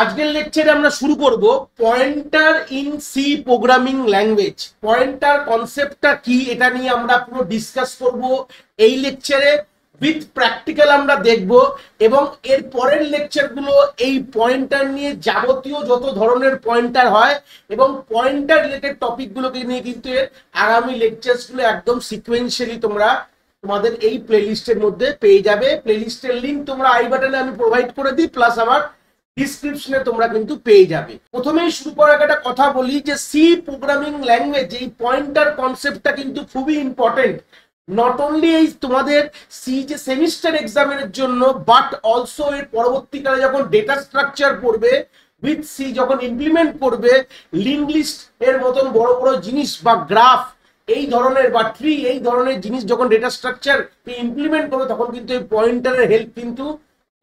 আজকের লেকচারে আমরা শুরু করব pointer in C programming language. Pointer কনসেপ্টটা কি এটা নিয়ে আমরা পুরো ডিসকাস করব এই লেকচারে, উইথ প্র্যাকটিক্যাল আমরা দেখব এবং এর পরের লেকচারগুলো এই পয়েন্টার নিয়ে যাবতীয় যত ধরনের পয়েন্টার হয় এবং পয়েন্টার রিলেটেড টপিকগুলোকে নিয়ে কিন্তু এর আগামী লেকচারসগুলো একদম সিকোয়েন্সিয়ালি তোমরা তোমাদের এই প্লেলিস্টের মধ্যে পেয়ে যাবে। প্লেলিস্টের লিংক তোমরা আই বাটনে আমি প্রোভাইড করে দিই, প্লাস আমার ডিসক্রিপশনে তোমরা কিন্তু পেয়ে যাবে। প্রথমেই শুরু করার একটা কথা বলি যে সি প্রোগ্রামিং ল্যাঙ্গুয়েজ এই পয়েন্টার কনসেপ্টটা কিন্তু খুবই ইম্পর্টেন্ট, নট অনলি এই তোমাদের সি যে সেমিস্টার এক্সামের জন্য, বাট অলসো এর পরবর্তীকালে যখন ডেটা স্ট্রাকচার পড়বে উইথ সি, যখন ইমপ্লিমেন্ট করবে লিঙ্ক লিস্ট এর মতন বড় বড় জিনিস বা গ্রাফ এই ধরনের বা ট্রি এই ধরনের জিনিস যখন ডেটা স্ট্রাকচার ইমপ্লিমেন্ট করবে তখন কিন্তু এই পয়েন্টারের হেল্প কিন্তু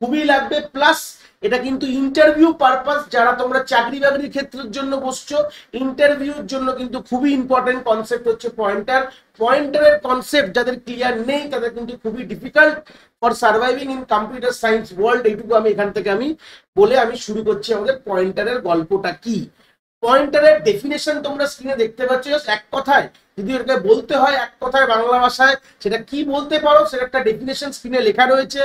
খুবই লাগবে। প্লাস এটা কিন্তু ইন্টারভিউ পারপাস, যারা তোমরা চাকরি বাকরির ক্ষেত্রের জন্য বসছো, ইন্টারভিউর জন্য কিন্তু খুবই ইম্পর্টেন্ট কনসেপ্ট হচ্ছে পয়েন্টার। পয়েন্টারের কনসেপ্ট যাদের ক্লিয়ার নেই তাদের কিন্তু খুবই difficult for surviving in computer science world. এইটুকু আমি এখান থেকে বলে আমি শুরু করছি আমাদের পয়েন্টারের গল্পটা কি। পয়েন্টারের ডেফিনেশন তোমরা স্ক্রিনে দেখতে পাচ্ছ, এক কথায় যদি এটাকে বলতে হয় এক কথায় বাংলা ভাষায় সেটা কি বলতে পারো, সেটা একটা ডেফিনেশন স্ক্রিনে লেখা রয়েছে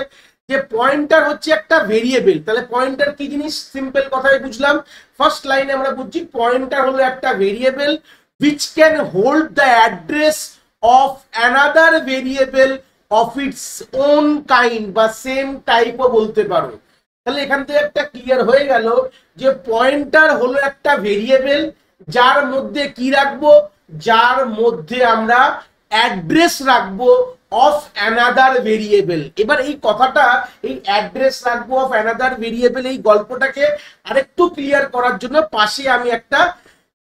যে পয়েন্টার হচ্ছে একটা ভেরিয়েবল। তাহলে পয়েন্টার কি জিনিস সিম্পল কথায় বুঝলাম। ফার্স্ট লাইনে আমরা বুঝছি পয়েন্টার হলো একটা variable which can hold the address of another variable of its own kind বা সেম টাইপও বলতে পারো। তাহলে এখান থেকে একটা ক্লিয়ার হয়ে গেল যে পয়েন্টার হলো একটা ভেরিয়েবল যার মধ্যে কি রাখবো, যার মধ্যে আমরা অ্যাড্রেস রাখবো অফ অ্যানাদার ভেরিয়েবল। এবার এই কথাটা, এই অ্যাড্রেস রাখবো অফ অ্যানাদার ভেরিয়েবল, এই গল্পটাকে আরেকটু ক্লিয়ার করার জন্য পাশে আমি একটা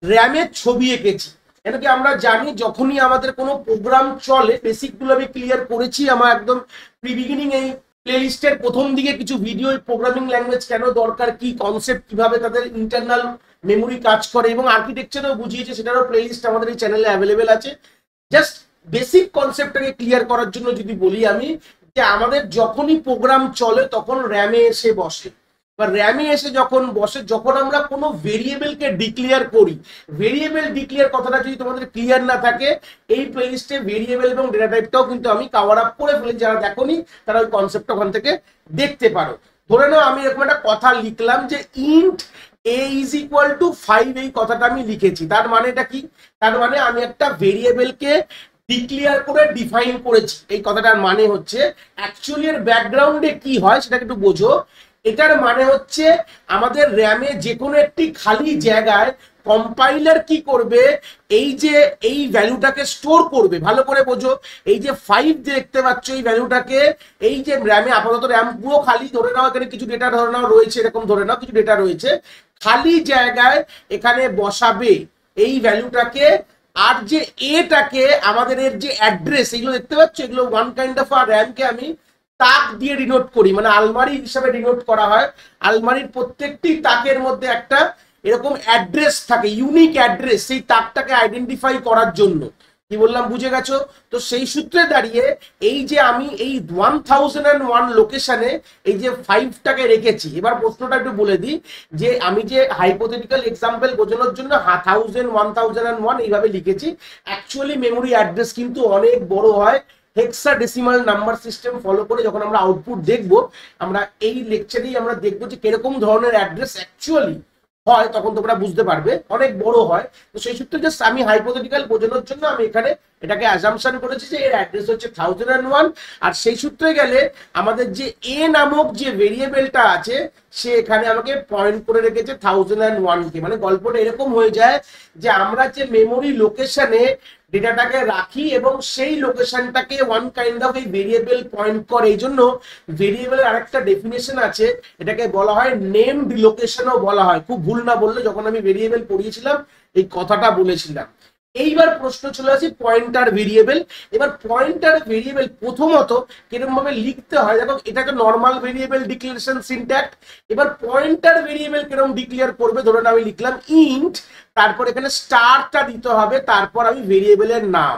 র্যামের ছবি এঁকেছি। কেন কি আমরা জানি যখনই আমাদের কোনো প্রোগ্রাম চলে, বেসিকগুলো আমি ক্লিয়ার করেছি আমার একদম প্রি বিগিনিং এই প্লেলিস্টের প্রথম দিকে কিছু ভিডিও, প্রোগ্রামিং ল্যাঙ্গুয়েজ কেন দরকার, কি কনসেপ্ট, কিভাবে তাদের ইন্টারনাল মেমোরি কাজ করে এবং আর্কিটেকচারও বুঝিয়েছে, সেটারও প্লেলিস্ট আমাদের এই চ্যানেলে অ্যাভেলেবেল আছে। জাস্ট বেসিক কনসেপ্টটাকে ক্লিয়ার করার জন্য যদি বলি আমি, যে আমাদের যখনই প্রোগ্রাম চলে তখন র্যামে এসে বসে, বা র্যামে এসে যখন বসে, যখন আমরা কোনো ভেরিয়েবলকে ডিক্লেয়ার করি, ভেরিয়েবল ডিক্লেয়ার কথাটা যদি তোমাদের ক্লিয়ার না থাকে, এই প্লেলিস্টে ভেরিয়েবল এবং ডেটা টাইপটাও কিন্তু আমি কভার আপ করে ফেলি, যারা দেখোনি তারা ওই কনসেপ্টটা ওখান থেকে দেখতে পারো। ধরে নাও আমি এরকম একটা কথা লিখলাম যে int a is equal to 5, এই কথাটা আমি লিখেছি। তার মানেটা কি? তার মানে আমি একটা ভেরিয়েবলকে ডিক্লেয়ার করে ডিফাইন করেছি। এই কথাটার মানে হচ্ছে অ্যাকচুয়ালি এর ব্যাকগ্রাউন্ডে কি হয় সেটাকে একটু বোঝো। এটার মানে হচ্ছে আমাদের র্যামে যে কোনো একটি খালি জায়গায় কম্পাইলার কি করবে, এই যে এই ভ্যালুটাকে স্টোর করবে। ভালো করে বোঝো, এই যে 5 দেখতে পাচ্ছ এই ভ্যালুটাকে, এই যে র্যামে আপাতত র্যাম পুরো খালি, ধরে নাও এখানে কিছু ডেটা ধরে নাও রয়েছে, এরকম ধরে নাও কিছু ডেটা রয়েছে, খালি জায়গায় এখানে বসাবে এই ভ্যালুটাকে। আর যে এটাকে আমাদের এর যে অ্যাড্রেস, এগুলো দেখতে পাচ্ছ, এগুলো ওয়ান কাইন্ড অফ র্যামকে আমি তাক দিয়ে ডিনোট করি, মানে আলমারি হিসাবে ডিনোট করা হয়। আলমারির প্রত্যেকটি তাকের মধ্যে একটা এরকম অ্যাড্রেস থাকে, ইউনিক অ্যাড্রেস, সেই তাকটাকে আইডেন্টিফাই করার জন্য। কি বললাম বুঝে গেছো? তো সেই সূত্রে দাঁড়িয়ে এই যে আমি এই 1001 লোকেশনে এই যে 5টাকে রেখেছি। এবার প্রশ্নটা একটু বলে দিই যে আমি যে হাইপোথেটিক্যাল এক্সাম্পল বোঝানোর জন্য 1000, 1001 এইভাবে লিখেছি, অ্যাকচুয়ালি মেমোরি অ্যাড্রেস কিন্তু অনেক বড় হয়। হেক্সাডেসিমাল নাম্বার সিস্টেম ফলো করে যখন আমরা আউটপুট দেখব, আমরা এই লেকচারেই আমরা দেখবো যে কিরকম ধরনের অ্যাড্রেস অ্যাকচুয়ালি হয়, তখন তোমরা বুঝতে পারবে অনেক বড় হয়। তো সেই সূত্রে জাস্ট আমি হাইপোথেটিক্যাল বোঝানোর জন্য আমি এখানে এটাকে অ্যাজাম্পশন করেছি যে এর অ্যাড্রেস হচ্ছে 1001। আর সেই সূত্রে গেলে আমাদের যে এ নামক যে ভেরিয়েবলটা আছে সে এখানে আমাকে পয়েন্ট করে রেখেছে 1001কে। মানে গল্পটা এরকম হয়ে যায় যে আমরা যে মেমোরি লোকেশনে ডেটাটাকে রাখি এবং সেই লোকেশনটাকে ওয়ান কাইন্ড অফ এই ভেরিয়েবল পয়েন্ট করে। এই জন্য ভেরিয়েবলের আরেকটা ডেফিনেশন আছে, এটাকে বলা হয় নেমড লোকেশনও বলা হয়। খুব ভুল না বললে, যখন আমি ভেরিয়েবল পড়িয়েছিলাম এই কথাটা বলেছিলাম। এইবার প্রশ্ন চলে আসি পয়েন্টার ভেরিয়েবল। এবার পয়েন্টার ভেরিয়েবল প্রথমত কিরকম ভাবে লিখতে হয়, দেখো এটাকে নর্মাল ভেরিয়েবল ডিক্লারেশন সিনট্যাক্স। এবার পয়েন্টার ভেরিয়েবল কিরকম ডিক্লেয়ার করবে, ধরুন আমি লিখলাম ইন্ট, তারপর এখানে স্টারটা দিতে হবে, তারপর আমি ভেরিয়েবলের নাম।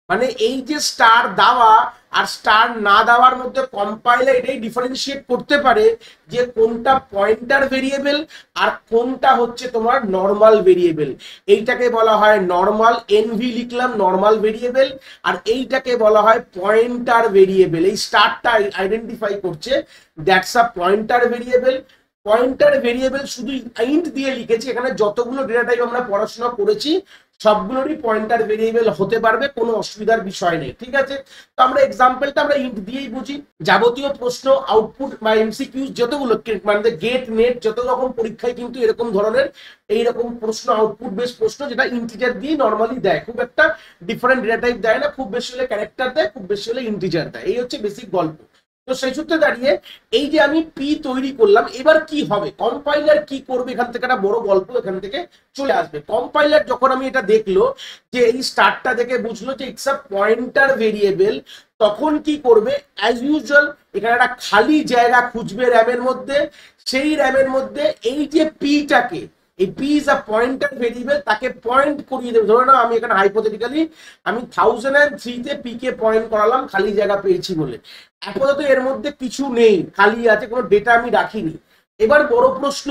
মানে এই যে স্টার দেওয়া আর স্টার না দেওয়ার মধ্যে কম্পাইলার এটাই ডিফারেন্সিয়েট করতে পারে যে কোনটা পয়েন্টার ভেরিয়েবল আর কোনটা হচ্ছে তোমার নর্মাল ভেরিয়েবল। এইটাকে বলা হয় নর্মাল, এনভি লিখলাম নর্মাল ভেরিয়েবল, আর এইটাকে বলা হয় পয়েন্টার ভেরিয়েবল। এই স্টারটা আইডেন্টিফাই করছে that's a pointer variable. Pointer variable শুধু ইন্ট দিয়ে লিখেছি, এখানে যতগুলো ডেটা টাইপ আমরা পড়াশোনা করেছি সবগুলোরই পয়েন্টার ভেরিয়েবল হতে পারবে, কোনো অসুবিধার বিষয় নেই। ঠিক আছে, তো আমরা এক্সাম্পলটা আমরা ইন্ট দিয়েই বুঝি। যাবতীয় প্রশ্ন আউটপুট বা এমসিকিউ যতগুলো মানে গেট নেট যত রকম পরীক্ষায় কিন্তু এরকম ধরনের এইরকম প্রশ্ন আউটপুট বেস প্রশ্ন যেটা ইন্টিজার দিয়ে নর্মালি দেয়, খুব একটা ডিফারেন্ট ডেটা টাইপ দেয় না, খুব বেশি হলে ক্যারেক্টার দেয়, খুব বেশি হলে ইন্টিজার দেয়। এই হচ্ছে বেসিক গল্প। তো সেই সূত্রে দাঁড়িয়ে এই যে আমি পি তৈরি করলাম, এবার কি হবে, কম্পাইলার কি করবে, এখান থেকে একটা বড় গল্প এখান থেকে চলে আসবে। কম্পাইলার যখন আমি এটা দেখলো যে এই স্টারটা দেখে বুঝলো যে ইটস আ পয়েন্টার ভেরিয়েবল, তখন কি করবে, অ্যাজ ইউজুয়াল এখানে একটা খালি জায়গা খুঁজবে র্যামের মধ্যে। সেই র্যামের মধ্যে এই যে পিটাকে, এই P is a pointer variable, তাকে পয়েন্ট করিয়ে দেবে। ধরে নাও আমি এখানে হাইপোথেটিক্যালি আমি 1003 তে পি কে পয়েন্ট করালাম খালি জায়গা পেয়েছি বলে। আপাতত এর মধ্যে কিছু নেই, খালি আছে, কোনো ডেটা আমি রাখিনি। এবার বড় প্রশ্ন,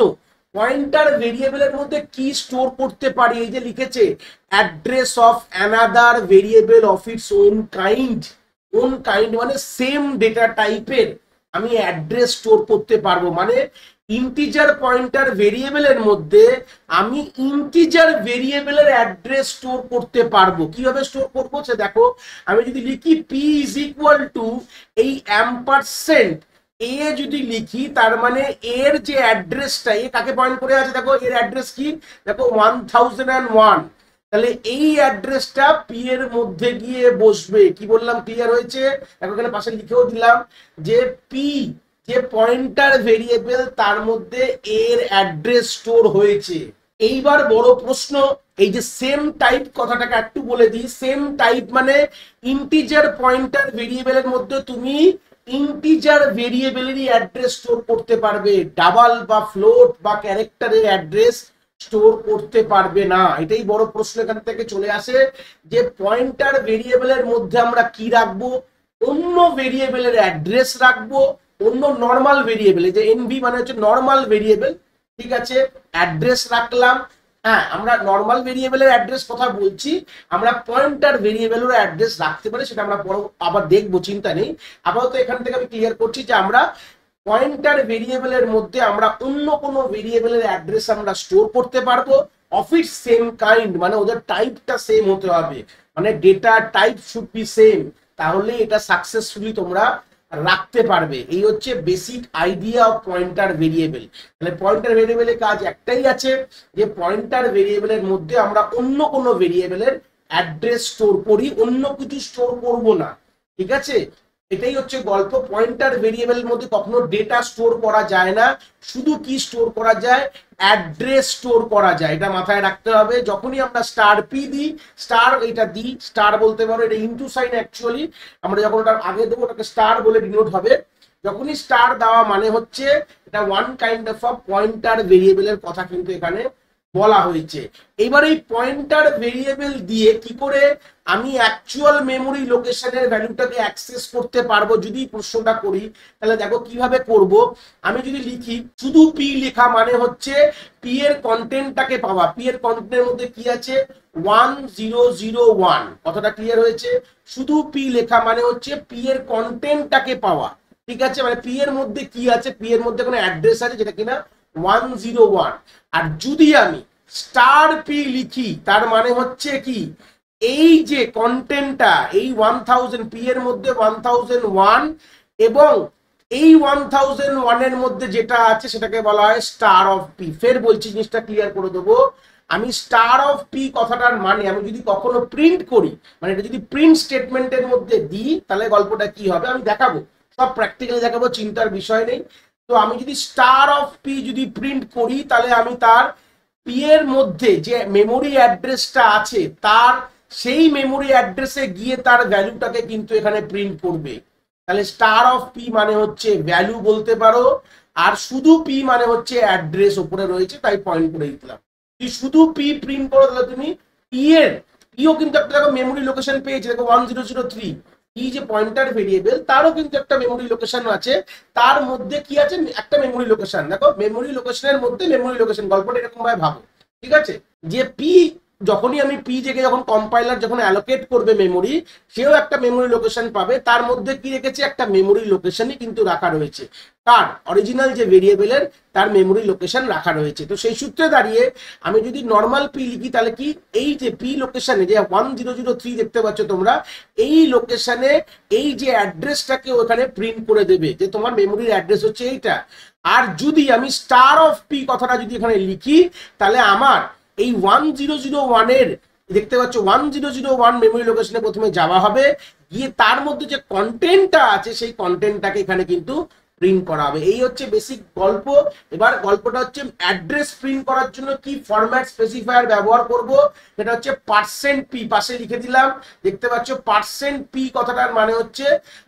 পয়েন্টার ভেরিয়েবলের মধ্যে কি স্টোর করতে পারি? এই যে লিখেছে address of another variable of its own kind. Own kind মানে সেম ডেটা টাইপের আমি অ্যাড্রেস স্টোর করতে পারবো। মানে ইন্টিজার পয়েন্টার ভেরিয়েবলের মধ্যে আমি ইন্টিজার ভেরিয়েবলের অ্যাড্রেস স্টোর করতে পারবো। কিভাবে স্টোর করবো সে দেখো, আমি যদি লিখি পি ইজ ইকুয়াল টু এই অ্যাম্পারসেন্ট এ যদি লিখি, তার মানে এর যে অ্যাড্রেসটা, এ কাকে পয়েন্ট করে আছে দেখো, এর অ্যাড্রেস কি দেখো 1001। তাহলে এই অ্যাড্রেসটা পি এর মধ্যে গিয়ে বসবে। কি বললাম, ক্লিয়ার হয়েছে? দেখো এখানে পাশে লিখেও দিলাম যে পি যে পয়েন্টার ভেরিয়েবল তার মধ্যে এর অ্যাড্রেস স্টোর হয়েছে। এইবার বড় প্রশ্ন, এই যে সেম টাইপ কথাটাকে একটু বলে দিই। সেম টাইপ মানে ইন্টিজার পয়েন্টার ভেরিয়েবলের মধ্যে তুমি ইন্টিজার ভেরিয়েবলেরই অ্যাড্রেস স্টোর করতে পারবে, ডাবল বা ফ্লোট বা ক্যারেক্টারের অ্যাড্রেস স্টোর করতে পারবে না। এটাই বড় প্রশ্ন এখান থেকে চলে আসে যে পয়েন্টার ভেরিয়েবলের মধ্যে আমরা কি রাখবো, অন্য ভেরিয়েবলের অ্যাড্রেস রাখবো, অন্য নর্মাল ভেরিয়েবল, যে এনভি মানে হচ্ছে নর্মাল ভেরিয়েবল, ঠিক আছে, অ্যাড্রেস রাখলাম। হ্যাঁ, আমরা নর্মাল ভেরিয়েবলের অ্যাড্রেস কথা বলছি, আমরা পয়েন্টার ভেরিয়েবলের অ্যাড্রেস রাখতে পারি, সেটা আমরা পরে আবার দেখবো, চিন্তা নেই। আপাতত এখান থেকে আমি ক্লিয়ার করছি যে আমরা পয়েন্টার ভেরিয়েবলের মধ্যে আমরা অন্য কোনো ভেরিয়েবলের অ্যাড্রেস আমরা স্টোর করতে পারবো অফ ইট সেম কাইন্ড, মানে ওদের টাইপটা সেম হতে হবে, মানে data type should be same, তাহলে এটা সাকসেসফুলি তোমরা রাখতে পারবে। এই হচ্ছে basic idea of pointer variable. তাহলে পয়েন্টার ভেরিয়েবলের কাজ একটাই আছে যে পয়েন্টার ভেরিয়েবলের মধ্যে আমরা অন্য কোনো ভেরিয়েবলের অ্যাড্রেস স্টোর করি, অন্য কিছু স্টোর করব না। ঠিক আছে, এটাই হচ্ছে গল্প। পয়েন্টার ভেরিয়েবলের মধ্যে কখনো ডেটা স্টোর করা যায় না, শুধু কি স্টোর করা যায়, অ্যাড্রেস স্টোর করা যায়। এটা মাথায় রাখতে হবে। যখনই আমরা স্টার পি দিই, স্টার এটা দিই, স্টার বলতে পারো, এটা ইনটু সাইন অ্যাকচুয়ালি আমরা যখন ওটা আগে দেবো ওটাকে স্টার বলে ডিনোট হবে। যখনই স্টার দেওয়া মানে হচ্ছে এটা one kind of a pointer ভেরিয়েবলের কথা কিন্তু এখানে বলা হয়েছে। এবার এই পয়েন্টার ভেরিয়েবল দিয়ে কি করে আমি অ্যাকচুয়াল মেমোরি লোকেশনের ভ্যালুটাকে অ্যাক্সেস করতে পারবো, যদি প্রশ্নটা করি তাহলে দেখো কিভাবে করব। আমি যদি লিখি শুধু পি লেখা মানে হচ্ছে পি এর কন্টেন্টটাকে পাওয়া। পি এর কন্টেন্টের মধ্যে কি আছে, 1001, কথাটা ক্লিয়ার হয়েছে? শুধু পি লেখা মানে হচ্ছে পি এর কন্টেন্টটাকে পাওয়া। ঠিক আছে, মানে পি এর মধ্যে কি আছে, পি এর মধ্যে কোনো অ্যাড্রেস আছে যেটা কিনা 101। আর যদি আমি স্টার পি লিখি তার মানে হচ্ছে কি, এই যে কন্টেন্টটা এই 1000 পি এর মধ্যে 1001 এবং এই 1001 এর মধ্যে যেটা আছে সেটাকে বলা হয় স্টার অফ পি। ফের বলছি, জিনিসটা ক্লিয়ার করে দেবো। আমি স্টার অফ পি কথাটার মানে আমি যদি কখনো প্রিন্ট করি, মানে এটা যদি প্রিন্ট স্টেটমেন্টের মধ্যে দিই তাহলে গল্পটা কি হবে আমি দেখাবো, সব প্র্যাকটিক্যালি দেখাবো, চিন্তার বিষয় নেই। তো আমি যদি স্টার অফ পি যদি প্রিন্ট করি তাহলে আমি তার পি এর মধ্যে যে মেমোরি অ্যাড্রেসটা আছে তার সেই মেমোরি অ্যাড্রেসে গিয়ে তার ভ্যালুটাকে কিন্তু এখানে প্রিন্ট করবে। তাহলে স্টার অফ পি মানে হচ্ছে ভ্যালু বলতে পারো, আর শুধু পি মানে হচ্ছে অ্যাড্রেস উপরে রয়েছে তাই পয়েন্ট করে দিলাম। যদি শুধু পি প্রিন্ট করো তাহলে তুমি পি এর পিও কিন্তু একটা দেখো মেমোরি লোকেশন পেয়েছে, দেখো 1003, এই যে পয়েন্টার ভেরিয়েবল তারও কিন্তু একটা মেমোরি লোকেশন আছে, তার মধ্যে কি আছে একটা মেমোরি লোকেশন, দেখো মেমোরি লোকেশনের মধ্যে মেমোরি লোকেশন, গল্পটা এরকম ভাবে ভাবো, ঠিক আছে? যে পি, যখনই আমি পি জেগে যখন কম্পাইলার যখন অ্যালোকেট করবে মেমোরি, সেও একটা মেমোরি লোকেশন পাবে, তার মধ্যে কি রেখেছে একটা মেমোরি লোকেশনই কিন্তু রাখা রয়েছে, তার অরিজিনাল যে ভেরিয়েবলের তার মেমোরি লোকেশন রাখা রয়েছে। তো সেই সূত্রে দাঁড়িয়ে আমি যদি নর্মাল পি লিখি তাহলে কি এই যে পি লোকেশনে যে 1003 দেখতে পাচ্ছ তোমরা, এই লোকেশনে এই যে অ্যাড্রেসটাকে ওখানে প্রিন্ট করে দেবে যে তোমার মেমোরির অ্যাড্রেস হচ্ছে এইটা। আর যদি আমি স্টার অফ পি কথাটা যদি এখানে লিখি তাহলে আমার এই 1001 এর দেখতে পাচ্ছ 1001 মেমোরি লোকেশনে প্রথমে যাওয়া হবে, গিয়ে তার মধ্যে যে কন্টেন্টটা আছে সেই কন্টেন্টটাকে এখানে কিন্তু প্রিন্ট করা হবে। এই হচ্ছে বেসিক গল্প। এবার গল্পটা হচ্ছে অ্যাড্রেস প্রিন্ট করার জন্য কি ফরম্যাট স্পেসিফায়ার ব্যবহার করব, সেটা হচ্ছে %p, পাশে লিখে দিলাম, দেখতে পাচ্ছ %p কথাটার মানে হচ্ছে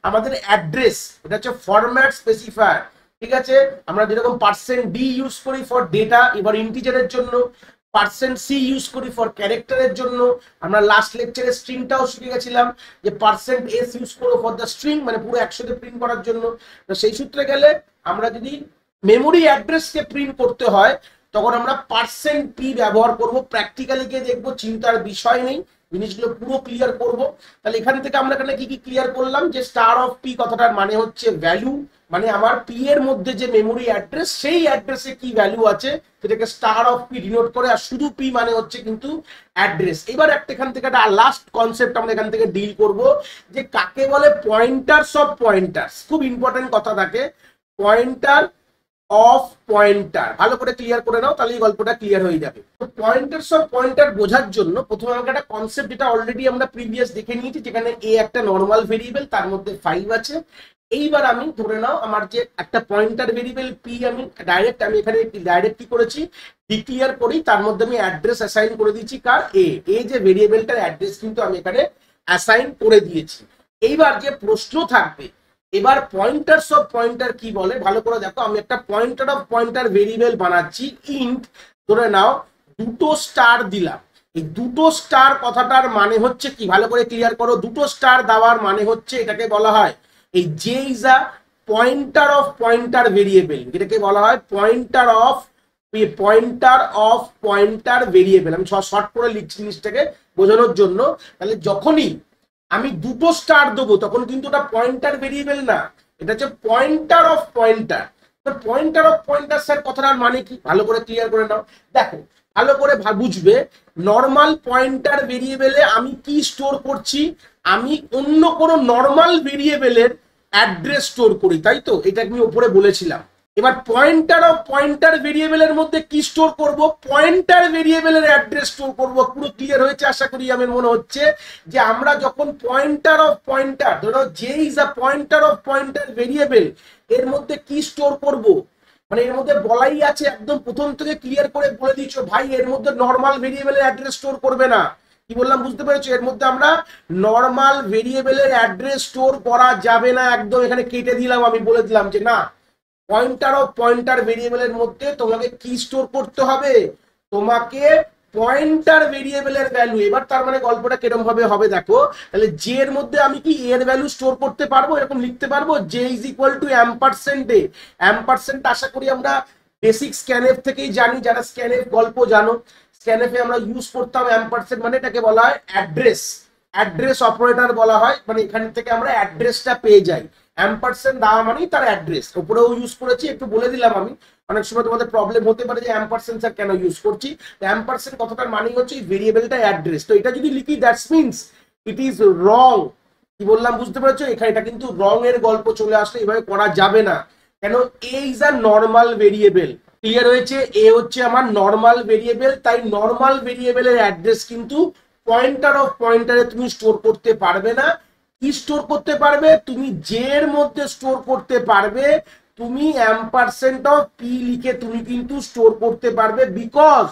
আমাদের অ্যাড্রেস, এটা হচ্ছে ফরম্যাট স্পেসিফায়ার, ঠিক আছে? আমরা যেরকম %d ইউজ করি ফর ডেটা, এবার ইন্টিজারের জন্য, %c ইউজ করি ফর ক্যারেক্টারের জন্য, আমরা লাস্ট লেকচারে স্ট্রিংটাও শিখে গেছিলাম যে %s ইউজ করো ফর দ্য স্ট্রিং, মানে পুরো একসাথে প্রিন্ট করার জন্য। তো সেই সূত্রে গেলে আমরা যদি মেমোরি অ্যাড্রেসকে প্রিন্ট করতে হয় তখন আমরা %p ব্যবহার করব। প্র্যাকটিক্যালি গিয়ে দেখবো, চিন্তার বিষয় নেই, জিনিসগুলো পুরো ক্লিয়ার করব। তাহলে এখান থেকে আমরা এখানে কি কি ক্লিয়ার করলাম, যে স্টার অফ পি কথাটার মানে হচ্ছে ভ্যালু, মানে আমার পি এর মধ্যে যে মেমোরি অ্যাড্রেস সেই অ্যাড্রেসে কি ভ্যালু আছে সেটাকে স্টার অফ পি ডিনোট করে, আর শুধু পি মানে হচ্ছে কিন্তু অ্যাড্রেস। এবার একটা এখান থেকে একটা লাস্ট কনসেপ্ট আমরা এখান থেকে ডিল করব, যে কাকে বলে পয়েন্টারস অফ পয়েন্টার্স। খুব ইম্পর্টেন্ট কথা থাকে, পয়েন্টার অফ পয়েন্টার, ভালো করে ক্লিয়ার করে নাও, তাহলে এই গল্পটা ক্লিয়ার হয়ে যাবে। তো পয়েন্টারস অফ পয়েন্টার বোঝার জন্য প্রথমে আমাকে একটা কনসেপ্ট, যেটা অলরেডি আমরা প্রিভিয়াস দেখে নিয়েছি, যেখানে এ একটা নর্মাল ভেরিয়েবল, তার মধ্যে 5 আছে। এইবার আমি ধরে নাও আমার যে একটা পয়েন্টার ভেরিয়েবল পি, আমি এখানে ডাইরেক্ট কি করেছি, ডিক্লিয়ার করি, তার মধ্যে আমি অ্যাড্রেস অ্যাসাইন করে দিয়েছি কার, এ যে ভেরিয়েবলটার অ্যাড্রেস কিন্তু আমি এখানে অ্যাসাইন করে দিয়েছি। এইবার যে প্রশ্ন থাকবে, এবার পয়েন্টারস অফ পয়েন্টার কি বলে ভালো করে দেখো। আমি একটা পয়েন্টার অফ পয়েন্টার ভেরিয়েবল বানাচ্ছি, ইন্ট ধরে নাও 2 স্টার দিলাম। এই 2 স্টার কথাটার মানে হচ্ছে কি, ভালো করে ক্লিয়ার করো। 2 স্টার দেওয়ার মানে হচ্ছে, এটাকে বলা হয় এই যে is a pointer of pointer variable, এটাকে বলা হয় পয়েন্টার অফ পয়েন্টার ভেরিয়েবল। আমি শর্ট করে লিখছি জিনিসটাকে বোঝানোর জন্য। তাহলে যখনই আমি 2 স্টার দেবো তখন কিন্তু ওটা পয়েন্টার ভেরিয়েবল না, এটা হচ্ছে pointer of pointer. Pointer of pointer sir কথাটার মানে কি, ভালো করে ক্লিয়ার করে নাও। দেখো ভালো করে বুঝবে, নর্মাল পয়েন্টার ভেরিয়েবলে আমি কি স্টোর করছি, আমি অন্য কোনো নর্মাল ভেরিয়েবলের অ্যাড্রেস স্টোর করি, তাই তো? এটা আমি উপরে বলেছিলাম। এবার পয়েন্টার অফ পয়েন্টার ভেরিয়েবলের মধ্যে কি স্টোর করব, পয়েন্টার ভেরিয়েবলের অ্যাড্রেস স্টোর করব। পুরো ক্লিয়ার হয়েছে আশা করি। আমার মনে হচ্ছে যে আমরা যখন পয়েন্টার অফ পয়েন্টার, ধরো যে is a pointer of pointer variable, এর মধ্যে কি স্টোর করব, মানে এর মধ্যে বলাই আছে, একদম প্রথম থেকে ক্লিয়ার করে বলে দিচ্ছ ভাই এর মধ্যে নর্মাল ভেরিয়েবলের অ্যাড্রেস স্টোর করবে না। কি বললাম বুঝতে পেরেছো? এর মধ্যে আমরা নর্মাল ভেরিয়েবলের অ্যাড্রেস স্টোর করা যাবে না, একদম এখানে কেটে দিলাম। আমি বলে দিলাম যে না, পয়েন্টার অফ পয়েন্টার ভেরিয়েবলের মধ্যে তোমাকে কি স্টোর করতে হবে, তোমাকে পয়েন্টার ভেরিয়েবলের ভ্যালু। এবার তার মানে গল্পটা কিরকম ভাবে হবে দেখো। তাহলে জে এর মধ্যে আমি কি এর ভ্যালু স্টোর করতে পারবো, এরকম লিখতে পারবো, J is equal to ampersand A. Ampersand আশা করি আমরা বেসিক স্ক্যানএফ থেকেই জানি, যারা স্ক্যানএফ গল্প জানো, স্ক্যানএফে আমরা ইউজ করতাম অ্যাম্পারসেন্ট, মানে এটাকে বলা হয় অ্যাড্রেস অপারেটর বলা হয়, মানে এখান থেকে আমরা অ্যাড্রেসটা পেয়ে যাই। অ্যাম্পারসেন্ট দেওয়া মানেই তার অ্যাড্রেস, উপরেও ইউজ করেছি, একটু বলে দিলাম আমি। অনেক সময় তোমাদের প্রবলেম হতে পারে যে অ্যাম্পারসেন্ট স্যার কেন ইউজ করছি। অ্যাম্পারসেন্ট কথাটার মানেই হচ্ছে এই ভেরিয়েবলটা অ্যাড্রেস। তো এটা যদি লিখি that's means it is wrong. কি বললাম বুঝতে পেরেছো? এখানে এটা কিন্তু রং এর গল্প চলে আসলে এভাবে করা যাবে না, কেন A is a normal variable. Clear হয়েছে? এ হচ্ছে আমার নর্মাল ভেরিয়েবল, তাই নর্মাল ভেরিয়েবলের অ্যাড্রেস কিন্তু পয়েন্টার অফ পয়েন্টারে তুমি স্টোর করতে পারবে না। কি স্টোর করতে পারবে? তুমি জে এর মধ্যে স্টোর করতে পারবে, তুমি অ্যাম্পারসেন্ট অফ পি লিখে তুমি কিন্তু স্টোর করতে পারবে, বিকজ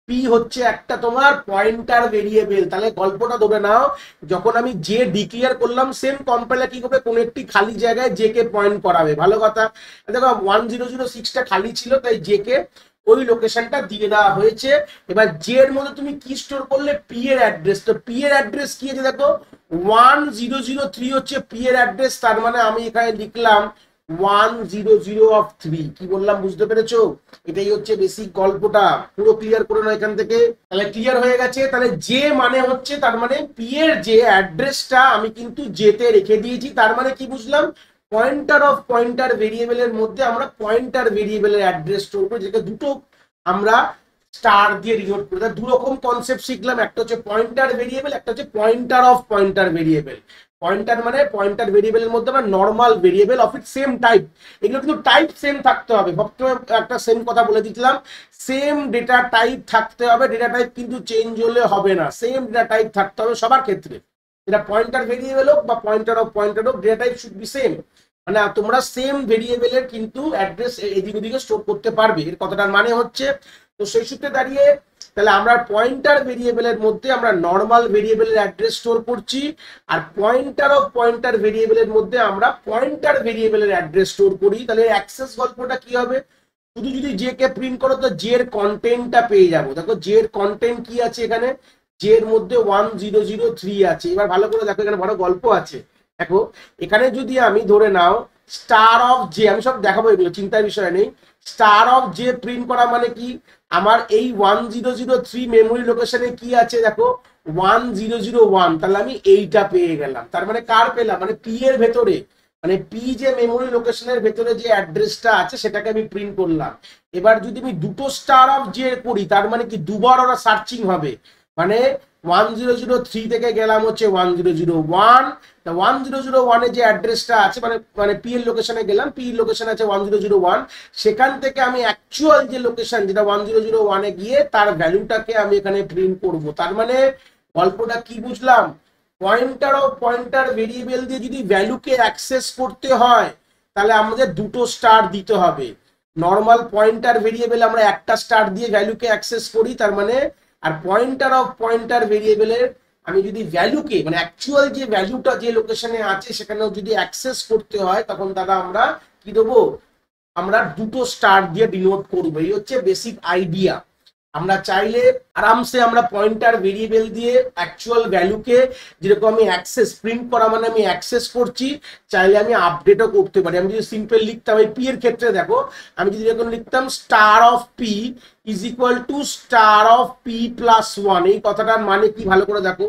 পি হচ্ছে একটা তোমার পয়েন্টার ভেরিয়েবল। তাহলে গল্পটা ধরে নাও, যখন আমি জে ডিক্লেয়ার করলাম, সেম কম্পাইলার কি করবে, কোন একটি খালি জায়গায় জে কে পয়েন্ট করাবে। ভালো কথা। দেখো 1006টা খালি ছিল, তাই জে কে ওই লোকেশনটা দিয়ে দেওয়া হয়েছে। এবার জে এর মধ্যে তুমি কি স্টোর করলে, পি এর অ্যাড্রেস। তো পি এর অ্যাড্রেস কি আছে দেখো, 1003 হচ্ছে পি এর অ্যাড্রেস। তার মানে আমি এখানে লিখলাম 100 of 3। কি বললাম বুঝতে পেরেছো? এটাই হচ্ছে বেসিক গল্পটা, পুরো ক্লিয়ার করে নাও এখান থেকে। তাহলে ক্লিয়ার হয়ে গেছে। তাহলে জে মানে হচ্ছে, তার মানে পি এর যে অ্যাড্রেসটা আমি কিন্তু জে তে রেখে দিয়েছি। তার মানে কি বুঝলাম, পয়েন্টার অফ পয়েন্টার ভেরিয়েবলের মধ্যে আমরা পয়েন্টার ভেরিয়েবলের অ্যাড্রেস স্টোর করি, যেটা দুটো আমরা স্টার দিয়ে ডিনোট করি। দু রকম কনসেপ্ট শিখলাম, একটা হচ্ছে পয়েন্টার ভেরিয়েবল, একটা হচ্ছে pointer of pointer variable. Pointer মানে পয়েন্টার ভেরিয়েবলের মধ্যে আমরা normal variable of it same type, এগুলো কিন্তু টাইপ সেম থাকতে হবে। সবসময় একটা সেম কথা বলে দিচ্ছিলাম, সেম ডেটা টাইপ থাকতে হবে, ডেটা টাইপ কিন্তু চেঞ্জ হলে হবে না, সেম ডেটা টাইপ থাকতে হবে সবার ক্ষেত্রে। এটা পয়েন্টার ভেরিয়েবল হোক বা পয়েন্টার অফ পয়েন্টার হোক, data type should be same. মানে তোমরা সেম ভেরিয়েবলের কিন্তু অ্যাড্রেস এদিক ওদিকে স্টোর করতে পারবে, এর কথাটার মানে হচ্ছে। তো সেই সূত্রে দাঁড়িয়ে তাহলে আমরা পয়েন্টার ভেরিয়েবলের মধ্যে আমরা নর্মাল ভেরিয়েবলের অ্যাড্রেস স্টোর করছি, আর পয়েন্টার অফ পয়েন্টার ভেরিয়েবলের মধ্যে আমরা পয়েন্টার ভেরিয়েবলের অ্যাড্রেস স্টোর করি। তাহলে অ্যাক্সেস গল্পটা কি হবে, শুধু যদি জে কে প্রিন্ট করো তো জে এর কন্টেন্টটা পেয়ে যাবো। দেখো জে এর কন্টেন্ট কি আছে এখানে, জে এর মধ্যে 1003 আছে। এবার ভালো করে দেখো, এখানে বড় গল্প আছে। দেখো এখানে যদি আমি ধরে নাও স্টার অফ জে, আমি সব দেখাবো এগুলো, চিন্তার বিষয় নেই। স্টার অফ জে প্রিন্ট করা মানে কি, আমার এই 1003 মেমোরি লোকেশনে কি আছে দেখো 1001, তাহলে আমি এইটা পেয়ে গেলাম। তার মানে কার পেলাম, মানে পি এর ভেতরে, মানে পি যে মেমোরি লোকেশনের ভেতরে যে অ্যাড্রেসটা আছে সেটাকে আমি প্রিন্ট করলাম। এবার যদি আমি দুটো স্টার অফ জে করি, তার মানে কি দুবার ওরা সার্চিং হবে, মানে 1003 থেকে গেলাম হচ্ছে 1001। 1001 এ যে অ্যাড্রেসটা আছে, মানে মানে পি এর লোকেশনে গেলাম, পি এর লোকেশন আছে 1001, সেখান থেকে আমি অ্যাকচুয়াল যে লোকেশন যেটা 1001 এ গিয়ে তার ভ্যালুটাকে আমি এখানে প্রিন্ট করব। তার মানে গল্পটা কি বুঝলাম, পয়েন্টার অফ পয়েন্টার ভেরিয়েবল দিয়ে যদি ভ্যালুকে অ্যাক্সেস করতে হয় তাহলে আমাদের দুটো স্টার দিতে হবে। নর্মাল পয়েন্টার ভেরিয়েবল আমরা একটা স্টার দিয়ে ভ্যালুকে অ্যাক্সেস করি, তার মানে আর পয়েন্টার অফ পয়েন্টার ভেরিয়েবলের আমি যদি ভ্যালুকে মানে অ্যাকচুয়াল যে ভ্যালুটা যে লোকেশনে আছে সেখানেও যদি অ্যাক্সেস করতে হয় তখন তারা আমরা কি দেবো, আমরা দুটো স্টার দিয়ে ডিনোট করবো। এই হচ্ছে বেসিক আইডিয়া। আমরা চাইলে আরামসে আমরা পয়েন্টার ভেরিয়েবল দিয়ে অ্যাকচুয়াল ভ্যালুকে যেরকম আমি অ্যাক্সেস প্রিন্ট করা মানে আমি অ্যাক্সেস করছি, চাইলে আমি আপডেটও করতে পারি। আমি যদি সিম্পল লিখতাম এই পি এর ক্ষেত্রে দেখো, আমি যদি এখন লিখতাম star of P is equal to star of P plus 1, এই কথাটার মানে কি ভালো করে দেখো।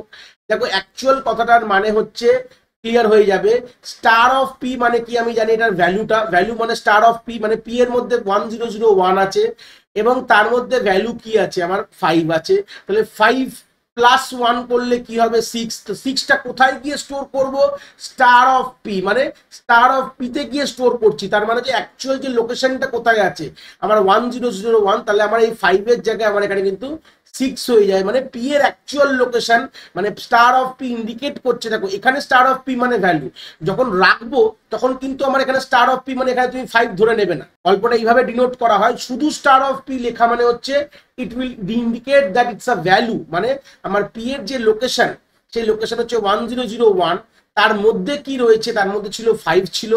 দেখো অ্যাকচুয়াল কথাটার মানে হচ্ছে, ক্লিয়ার হয়ে যাবে। স্টার অফ পি মানে কি আমি জানি এটার ভ্যালুটা, ভ্যালু মানে স্টার অফ পি মানে পি এর মধ্যে 1001 আছে এবং তার মধ্যে ভ্যালু কি আছে আমার 5 আছে। তাহলে 5 প্লাস 1 করলে কি হবে 6। তো 6টা কোথায় গিয়ে স্টোর করব, স্টার অফ পি মানে স্টার অফ পি তে গিয়ে স্টোর করছি। তার মানে যে অ্যাকচুয়াল যে লোকেশনটা কোথায় আছে আমার 1001, তাহলে আমার এই 5 এর জায়গায় আমার এখানে কিন্তু 6 হয়ে যায়। মানে পি এর অ্যাকচুয়াল লোকেশন মানে স্টার অফ পি ইন্ডিকেট করছে। দেখো এখানে স্টার অফ পি মানে ভ্যালু, যখন রাখবো তখন কিন্তু আমার এখানে স্টার অফ পি মানে এখানে তুমি 5 ধরে নেবে না, গল্পটা এইভাবে ডিনোট করা হয়। শুধু স্টার অফ পি লেখা মানে হচ্ছে it will indicate that it's a value, মানে আমার পি এর যে লোকেশন সেই লোকেশন হচ্ছে 1001, তার মধ্যে কি রয়েছে, তার মধ্যে ছিল 5 ছিল,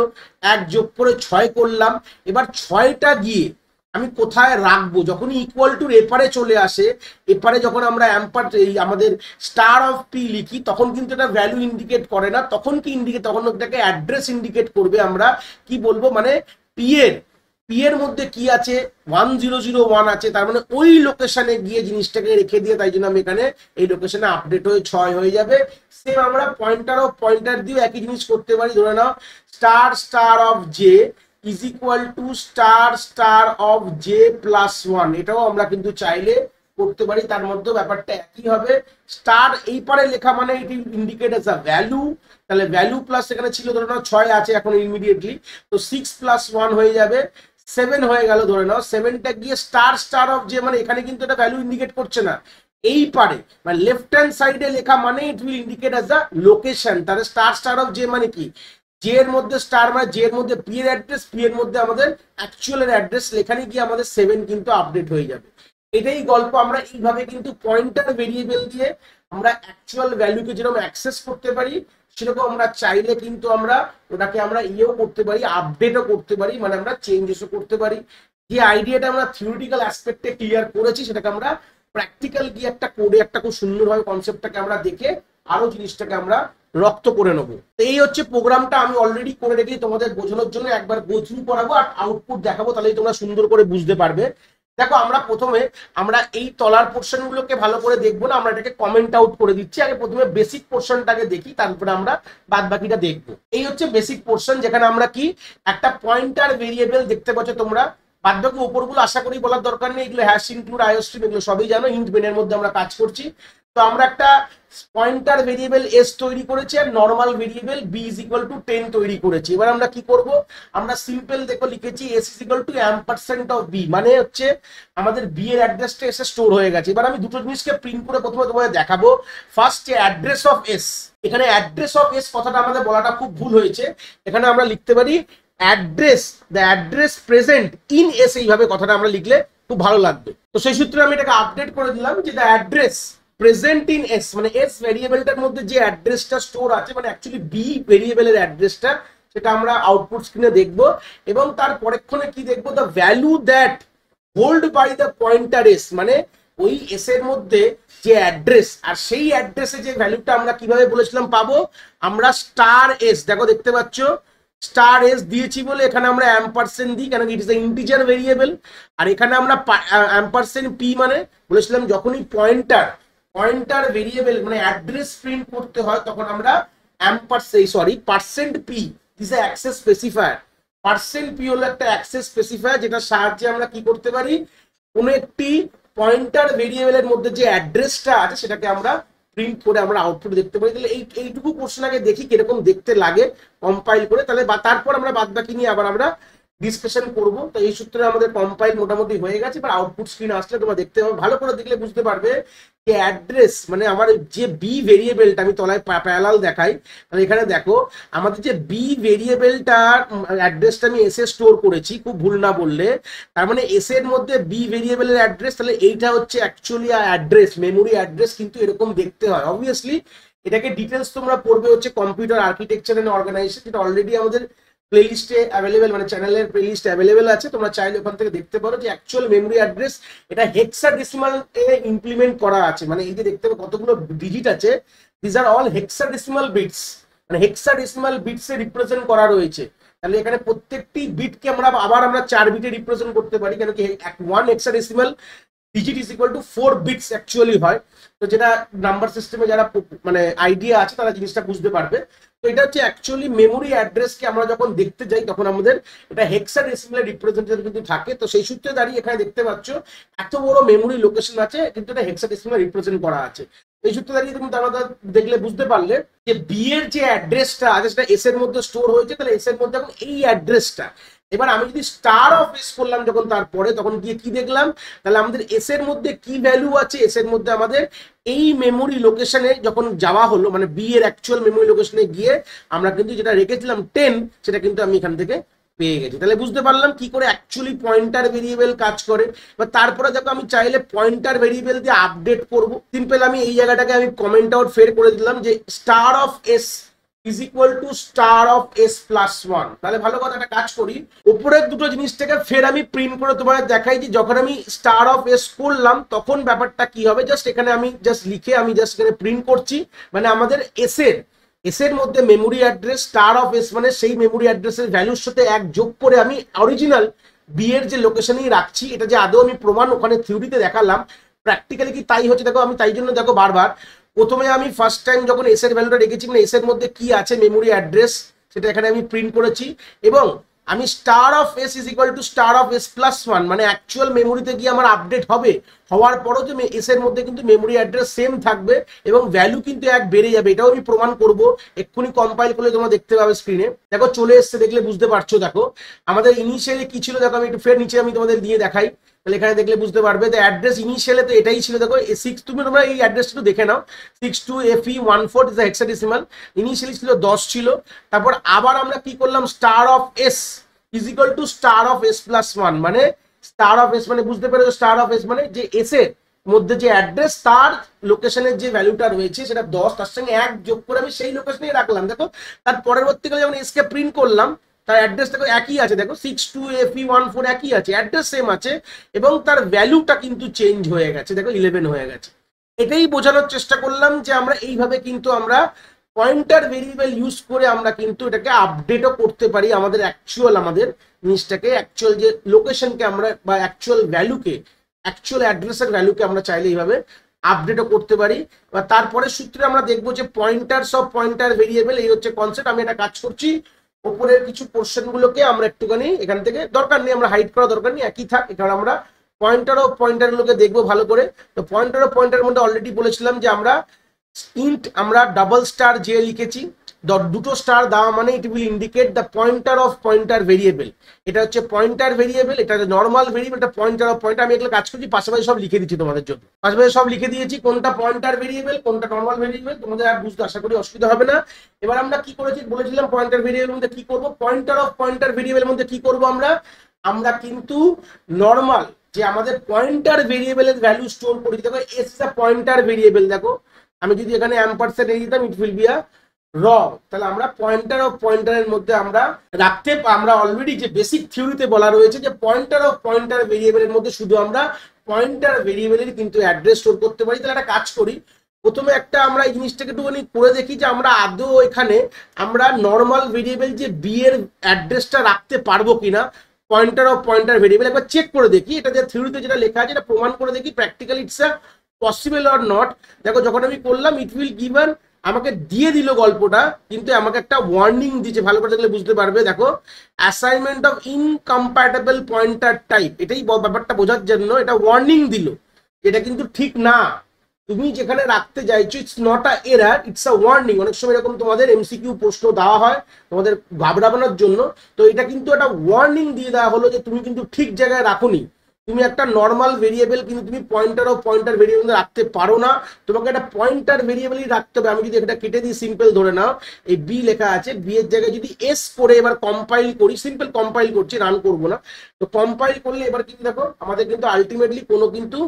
1 যোগ করে 6 করলাম। এবার 6টা গিয়ে আমি কোথায় রাখবো, যখনই ইকুয়াল টুর এপারে চলে আসে, এপারে যখন আমরা অ্যাম্পার এই আমাদের স্টার অফ পি লিখি তখন কিন্তু এটা ভ্যালু ইন্ডিকেট করে না, তখন কি ইন্ডিকেট, তখন ওটাকে অ্যাড্রেস ইন্ডিকেট করবে। আমরা কি বলবো, মানে পি এর মধ্যে কি আছে 1001 আছে, তার মানে ওই লোকেশনে গিয়ে জিনিসটাকে রেখে দিয়ে, তাই জন্য আমি এখানে এই লোকেশনে আপডেট হয়ে 6 হয়ে যাবে। সেম আমরা পয়েন্টার অফ পয়েন্টার দিয়ে একই জিনিস করতে পারি। ধরে নাও star star of J is equal to star star of J plus 1, এটাও আমরা কিন্তু চাইলে করতে পারি, তার মধ্যে ব্যাপারটা একই হবে। স্টার এই পারে লেখা মানে ইট ইন্ডিকেট এজ আ ভ্যালু, তাহলে ভ্যালু প্লাস এখানে ছিল ধরে নাও 6 আছে এখন ইমিডিয়েটলি, তো 6 প্লাস 1 হয়ে যাবে 7 হয়ে গেল। ধরে নাও 7টা গিয়ে স্টার স্টার অফ জে, মানে এখানে কিন্তু এটা ভ্যালু ইন্ডিকেট করছে না, এই পারে মানে লেফট হ্যান্ড সাইডে লেখা মানে it will indicate as a location. তাহলে স্টার স্টার অফ জে মানে কি, জে এর মধ্যে স্টার মানে জে এর মধ্যে পি এর অ্যাড্রেস, পি এর মধ্যে আমাদের অ্যাকচুয়াল এর অ্যাড্রেস, লেখানে গিয়ে আমাদের 7 কিন্তু আপডেট হয়ে যাবে। এটাই গল্প। আমরা এইভাবে কিন্তু পয়েন্টার ভেরিয়েবল দিয়ে আমরা অ্যাকচুয়াল ভ্যালুকে যেরকম অ্যাক্সেস করতে পারি, সেরকম আমরা চাইলে কিন্তু আমরা ওটাকে আমরা ইয়েও করতে পারি, আপডেটও করতে পারি, মানে আমরা চেঞ্জেসও করতে পারি। যে আইডিয়াটা আমরা থিওরিটিক্যাল অ্যাসপেক্টে ক্লিয়ার করেছি সেটাকে আমরা প্র্যাকটিক্যাল গিয়ে একটা কোডে একটা খুব সুন্দরভাবে কনসেপ্টটাকে আমরা দেখে আরো জিনিসটাকে আমরা রপ্ত করে নেবো। তো এই হচ্ছে প্রোগ্রামটা, আমি অলরেডি করে রেখেছি তোমাদের বোঝানোর জন্য, একবার গো থ্রু করাবো আর আউটপুট দেখাবো, তাহলেই তোমরা সুন্দর করে বুঝতে পারবে। দেখো আমরা প্রথমে আমরা এই তলার পোর্শন গুলোকে ভালো করে দেখবো না, আমরা এটাকে কমেন্ট আউট করে দিচ্ছি। আগে প্রথমে বেসিক পোর্শনটাকে দেখি, তারপরে আমরা বাদ বাকিটা দেখবো। এই হচ্ছে বেসিক পোর্শন, যেখানে আমরা কি একটা পয়েন্টার ভেরিয়েবল দেখতে পাচ্ছ তোমরা। বাদ বাকি উপরগুলো আশা করি বলার দরকার নেই, এগুলো হ্যাশ ইনক্লুড আইওস্ট্রিম এগুলো সবই জানো, ইন্ট মেনের মধ্যে আমরা কাজ করছি। তো আমরা একটা পয়েন্টার ভেরিয়েবল এস তৈরি করেছি আর normal variable B is equal to 10 তৈরি করেছি। এবার আমরা কি করব, আমরা সিম্পল দেখো লিখেছি S is equal to ampersand of B, মানে হচ্ছে আমাদের বি এর অ্যাড্রেসটা এসে স্টোর হয়ে গেছে। এবার আমি দুটো জিনিসকে প্রিন্ট করে প্রথমে তোমাদের দেখাবো। ফার্স্ট অ্যাড্রেস অফ এস, এখানে অ্যাড্রেস অফ এস কথাটা আমাদের বলাটা খুব ভুল হয়েছে, এখানে আমরা লিখতে পারি address, the address present in S, এইভাবে কথাটা আমরা লিখলে খুব ভালো লাগবে। তো সেই সূত্রে আমি এটাকে আপডেট করে দিলাম যে the address present in S, মানে এস ভেরিয়েবলটার মধ্যে যে অ্যাড্রেসটা স্টোর আছে, মানে অ্যাকচুয়ালি বি ভেরিয়েবলের অ্যাড্রেসটা, সেটা আমরা আউটপুট স্ক্রিনে দেখবো। এবং তার পরেক্ষণে কি দেখবো, the value that hold by the pointer S, মানে ওই এস এর মধ্যে যে অ্যাড্রেস, আর সেই অ্যাড্রেসে যে ভ্যালুটা আমরা কিভাবে বলেছিলাম পাবো, আমরা স্টার এস, দেখো দেখতে পাচ্ছ স্টার এস দিয়েছি বলে এখানে আমরা অ্যাম্পারসেন্ট দিই, কেন it is the integer variable. আর এখানে আমরা অ্যাম্পারসেন্ট পি, মানে বলেছিলাম যখনই পয়েন্টার ভেরিয়েবল মানে অ্যাড্রেস প্রিন্ট করতে হয় তখন আমরা percent P is a access specifier. Percent P হলো একটা অ্যাক্সেস স্পেসিফায়ার, যেটা সাহায্যে আমরা কি করতে পারি, কোনো একটি পয়েন্টার ভেরিয়েবলের মধ্যে যে অ্যাড্রেসটা আছে সেটাকে আমরা প্রিন্ট করে আমরা আউটপুট দেখতে পারি। তাহলে এইটুকু পোর্শন আগে দেখি কিরকম দেখতে লাগে কম্পাইল করে, তাহলে তারপর আমরা বাদ বাকি নিয়ে আবার আমরা ডিসকাশন করব। তো এই সূত্রে আমাদের কম্পাইল মোটামুটি হয়ে গেছে, এবার আউটপুট স্ক্রিন আসলে তোমরা দেখতে পাবে, ভালো করে দেখলে বুঝতে পারবে যে অ্যাড্রেস মানে আমার যে বি ভেরিয়েবলটা, আমি তলায় প্যারালাল দেখাই, তাহলে এখানে দেখো আমাদের যে বি ভেরিয়েবলটার অ্যাড্রেসটা আমি এস এ স্টোর করেছি, খুব ভুল না বললে, তার মানে এস এর মধ্যে বি ভেরিয়েবলের অ্যাড্রেস, তাহলে এইটা হচ্ছে অ্যাকচুয়ালি অ্যাড্রেস, মেমোরি অ্যাড্রেস কিন্তু এরকম দেখতে হয়। অবভিয়াসলি এটাকে ডিটেলস তোমরা পড়বে হচ্ছে কম্পিউটার আর্কিটেকচার এন্ড অর্গানাইজেশন, যেটা অলরেডি আমাদের প্লেলিস্টে অ্যাভেলেবেল, মানে চ্যানেলের প্লেলিস্ট অ্যাভেলেবেল আছে, তোমরা চাইলে ওখান থেকে দেখতে পারো যে অ্যাকচুয়াল মেমোরি অ্যাড্রেস এটা হেক্সাডেসিমাল এ ইমপ্লিমেন্ট করা আছে। মানে এই যে দেখতে পাবে কতগুলো ডিজিট আছে, this are all hexadecimal bits, মানে হেক্সাডেসিমাল বিটস এ রিপ্রেজেন্ট করা রয়েছে। তাহলে এখানে প্রত্যেকটি বিটকে আমরা আবার 4 বিটে রিপ্রেজেন্ট করতে পারি, কেন কি 1 hexadecimal digit is equal to 4 bits actually হয়। তো যেটা নাম্বার সিস্টেমে যারা মানে আইডিয়া আছে তারা জিনিসটা বুঝতে পারবে। তো এটা হচ্ছে অ্যাকচুয়ালি মেমোরি অ্যাড্রেসকে আমরা যখন দেখতে যাই তখন আমাদের এটা হেক্সাডেসিমাল রিপ্রেজেন্টেশন কিন্তু থাকে। তো সেই সূত্রে দাঁড়িয়ে এখানে দেখতে পাচ্ছ এত বড় মেমোরি লোকেশন আছে, কিন্তু এটা হেক্সাডেসিমাল রিপ্রেজেন্ট করা আছে। এই সূত্রে দাঁড়িয়ে তুমি তারা দেখলে বুঝতে পারলে যে বি এর যে অ্যাড্রেসটা আছে সেটা এস এর মধ্যে স্টোর হয়েছে, তাহলে এস এর মধ্যে এখন এই অ্যাড্রেসটা। এবার আমি যদি স্টার অফ এস করলাম যখন, তারপরে তখন গিয়ে কি দেখলাম, তাহলে আমাদের এস এর মধ্যে কি ভ্যালু আছে, এস এর মধ্যে আমাদের এই মেমোরি লোকেশনে যখন যাওয়া হলো, মানে বি এর অ্যাকচুয়াল মেমোরি লোকেশনে গিয়ে আমরা কিন্তু যেটা রেখেছিলাম 10, সেটা কিন্তু আমি এখান থেকে পেয়ে গেছি। তাহলে বুঝতে পারলাম কি করে অ্যাকচুয়ালি পয়েন্টার ভেরিয়েবল কাজ করে। এবার তারপরে দেখো আমি চাইলে পয়েন্টার ভেরিয়েবল দিয়ে আপডেট করব, সিম্পল আমি এই জায়গাটাকে আমি কমেন্ট আউট ফের করে দিলাম যে star of S is equal to star of S plus 1। তাহলে ভালো কথা, একটা কাজ করি, উপরের দুটো জিনিসটাকে ফের আমি প্রিন্ট করে তোমাদের দেখাই যে যখন আমি স্টার অফ এস করলাম তখন ব্যাপারটা কি হবে। জাস্ট এখানে আমি জাস্ট লিখে আমি জাস্ট এখানে প্রিন্ট করছি, মানে আমাদের এস এর মধ্যে memory address star of S, মানে সেই মেমোরি অ্যাড্রেসের ভ্যালুর সাথে 1 যোগ করে আমি অরিজিনাল বি এর যে লোকেশনেই রাখছি। এটা যে আদৌ আমি প্রমাণ ওখানে থিওরিতে দেখালাম, প্র্যাকটিক্যালি কি তাই হচ্ছে। দেখো আমি তাই জন্য দেখো বারবার প্রথমে আমি ফার্স্ট টাইম যখন এস এর ভ্যালুটা রেখেছি, মানে এস এর মধ্যে কি আছে মেমোরি অ্যাড্রেস সেটা এখানে আমি প্রিন্ট করেছি, এবং আমি star of S is equal to star of S plus 1, মানে অ্যাকচুয়াল মেমোরিতে গিয়ে আমার আপডেট হবে, হওয়ার পরও যে এস এর মধ্যে কিন্তু মেমোরি অ্যাড্রেস সেম থাকবে এবং ভ্যালু কিন্তু 1 বেড়ে যাবে। এটাও আমি প্রমাণ করব, এক্ষুনি কম্পাইল করলে তোমরা দেখতে পাবে স্ক্রিনে। দেখো চলে এসছে, দেখলে বুঝতে পারছো। দেখো আমাদের ইনিশিয়ালি কি ছিল, দেখো আমি একটু ফের নিচে আমি তোমাদের দিয়ে দেখাই, তাহলে এখানে দেখলে বুঝতে পারবে। তো অ্যাড্রেস ইনিশিয়ালে তো এটাই ছিল, দেখো 6, তোমরা এই অ্যাড্রেসটা একটু দেখে নাও, 62FE14 ইজ হেক্সাডেসিমাল। ইনিশিয়ালি ছিল 10 ছিল, তারপর আবার আমরা কি করলাম, star of S is equal to star of S plus 1, মানে স্টার অফ এস মানে বুঝতে পেরেছো, স্টার অফ এস মানে যে এস এর মধ্যে যে অ্যাড্রেস তার লোকেশনের যে ভ্যালুটা রয়েছে সেটা 10, তার সঙ্গে 1 যোগ করে আমি সেই লোকেশনেই রাখলাম। দেখো তার পরবর্তীকালে যখন এস কে প্রিন্ট করলাম তার অ্যাড্রেস দেখো একই আছে, দেখো 62FE14 একই আছে, অ্যাড্রেস সেম আছে, এবং তার ভ্যালুটা কিন্তু চেঞ্জ হয়ে গেছে, দেখো 11 হয়ে গেছে। এটাই বোঝানোর চেষ্টা করলাম যে আমরা এইভাবে কিন্তু আমরা পয়েন্টার ভেরিয়েবল ইউজ করে আমরা কিন্তু এটাকে আপডেটও করতে পারি, আমাদের অ্যাকচুয়াল আমাদের জিনিসটাকে অ্যাকচুয়াল যে লোকেশনকে আমরা বা অ্যাকচুয়াল ভ্যালুকে, অ্যাকচুয়াল অ্যাড্রেসের ভ্যালুকে আমরা চাইলে এইভাবে আপডেটও করতে পারি। বা তারপরে সূত্রে আমরা দেখবো যে পয়েন্টারস অফ পয়েন্টার ভেরিয়েবল, এই হচ্ছে কনসেপ্ট। আমি এটা কাজ করছি, উপরের কিছু পোর্শন গুলোকে আমরা একটুখানি এখান থেকে দরকার নেই, আমরা হাইড করা দরকার নেই, একই থাক। এখানে আমরা পয়েন্টার অফ পয়েন্টার গুলোকে দেখবো ভালো করে। তো পয়েন্টার অফ পয়েন্টার মধ্যে অলরেডি বলেছিলাম যে আমরা ইন্ট আমরা ডাবল স্টার যে লিখেছি, দুটো স্টার দেওয়া মানে it will indicate the pointer of pointer variable. এটা হচ্ছে পয়েন্টার ভেরিয়েবল, এটা নর্মাল ভেরিয়েবল, এটা পয়েন্টার অফ পয়েন্টার। আমি এগুলো কাজ করছি, পাশাপাশি সব লিখে দিচ্ছি তোমাদের জন্য, পাশাপাশি সব লিখে দিয়েছি কোনটা পয়েন্টার ভেরিয়েবল কোনটা নর্মাল ভেরিয়েবল, তোমাদের আর বুঝতে আশা করি অসুবিধা হবে না। এবার আমরা কি করেছি বলেছিলাম, পয়েন্টার ভেরিয়েবল মধ্যে কি করব, পয়েন্টার অফ পয়েন্টার ভেরিয়েবল মধ্যে কি করব আমরা, আমরা কিন্তু নর্মাল যে আমাদের পয়েন্টার ভেরিয়েবলের ভ্যালু স্টোর করি, দেখো S is a pointer variable. দেখো আমি যদি এখানে অ্যাম্পারসেন্ট দিয়ে দিতাম ইট উইল বি আ রং, তাহলে আমরা পয়েন্টার অফ পয়েন্টারের মধ্যে আমরা রাখতে, আমরা অলরেডি যে বেসিক থিওরিতে বলা রয়েছে যে পয়েন্টার অফ পয়েন্টার ভেরিয়েবলের মধ্যে শুধু আমরা পয়েন্টার ভেরিয়েবলের কিন্তু অ্যাড্রেস স্টোর করতে পারি। তাহলে একটা কাজ করি, প্রথমে একটা আমরা এই জিনিসটাকে একটুখানি করে দেখি যে আমরা আদৌ এখানে আমরা নর্মাল ভেরিয়েবল যে বি এর অ্যাড্রেসটা রাখতে পারবো কিনা, পয়েন্টার অফ পয়েন্টার ভেরিয়েবল একবার চেক করে দেখি। এটা যে থিওরিতে যেটা লেখা আছে এটা প্রমাণ করে দেখি practically it's a possible or not. দেখো যখন আমি করলাম ইট উইল গিভেন, আমাকে দিয়ে দিল গল্পটা, কিন্তু আমাকে একটা ওয়ার্নিং দিয়েছে, ভালো করে দেখলে বুঝতে পারবে। দেখো অ্যাসাইনমেন্ট অফ ইনকম্প্যাটেবল পয়েন্টার টাইপ, এটাই ব্যাপারটা বোঝার জন্য এটা ওয়ার্নিং দিল, এটা কিন্তু ঠিক না। তুমি যেখানে রাখতে চাইছো it's not a error, it's a warning. অনেক সময় এরকম তোমাদের এমসিকিউ প্রশ্ন দেওয়া হয় তোমাদের ঘাবড়ানোর জন্য, তো এটা কিন্তু একটা ওয়ার্নিং দিয়ে দেওয়া হলো যে তুমি কিন্তু ঠিক জায়গায় রাখোনি, তুমি একটা নর্মাল ভেরিয়েবল কিন্তু তুমি পয়েন্টার অফ পয়েন্টার ভেরিয়েবল রাখতে পারো না, তোমাকে একটা পয়েন্টার ভেরিয়েবলই রাখতে হবে। আমি যদি এটা কেটে দিই, সিম্পল ধরে নাও এই বি লেখা আছে, বি এর জায়গায় যদি এস করে এবার কম্পাইল করি, সিম্পল কম্পাইল করছি, রান করবো না। তো কম্পাইল করলে এবার কিন্তু দেখো আমাদের কিন্তু আলটিমেটলি কোনো কিন্তু